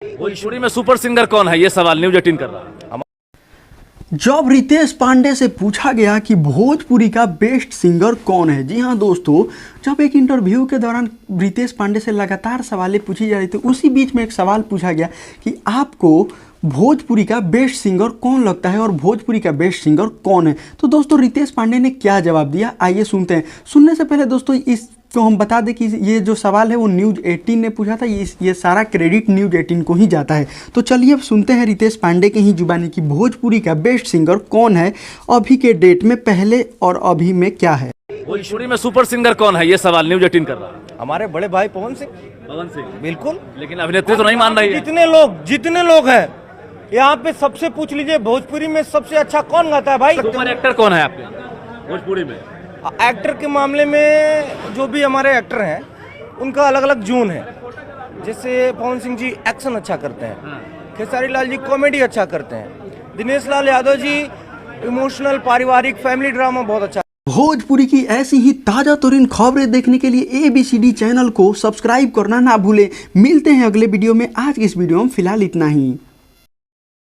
भोजपुरी में super singer कौन है, ये सवाल न्यूज 18 कर रहा है। जब रितेश पांडे से पूछा गया कि भोजपुरी का बेस्ट सिंगर कौन है, जी हाँ दोस्तों, जब एक इंटरव्यू के दौरान रितेश पांडे से लगातार सवालें पूछी जा रही थी, उसी बीच में एक सवाल पूछा गया कि आपको भोजपुरी का बेस्ट सिंगर कौन लगता है और भोजपुरी का बेस्ट सिंगर कौन है। तो दोस्तों रितेश पांडे ने क्या जवाब दिया, आइए सुनते हैं। सुनने से पहले दोस्तों इसको हम बता दें कि ये जो सवाल है वो न्यूज़ 18 ने पूछा था, ये सारा क्रेडिट न्यूज़ 18 को ही जाता है। तो चलिए अब सुनते हैं रितेश पांडे के ही जुबानी की भोजपुरी का बेस्ट सिंगर कौन है अभी के डेट में, पहले और अभी में क्या है। भोजपुरी में सुपर सिंगर कौन है, ये सवाल न्यूज 18 कर रहा है। हमारे बड़े भाई पवन सिंह। पवन सिंह बिल्कुल। लेकिन अभिनेत्री तो नहीं मान रही है। जितने लोग हैं यहाँ पे, सबसे पूछ लीजिए भोजपुरी में सबसे अच्छा कौन गाता है भाई। सुपर एक्टर कौन है आपके भोजपुरी में? एक्टर के मामले में जो भी हमारे एक्टर हैं उनका अलग अलग जोन है। जैसे पवन सिंह जी एक्शन अच्छा करते हैं, खेसारी लाल जी कॉमेडी अच्छा करते हैं, दिनेश लाल यादव जी इमोशनल पारिवारिक फैमिली ड्रामा बहुत अच्छा। भोजपुरी की ऐसी ही ताजा तरीन खबरें देखने के लिए ABCD चैनल को सब्सक्राइब करना ना भूलें। मिलते हैं अगले वीडियो में। आज की इस वीडियो में फिलहाल इतना ही।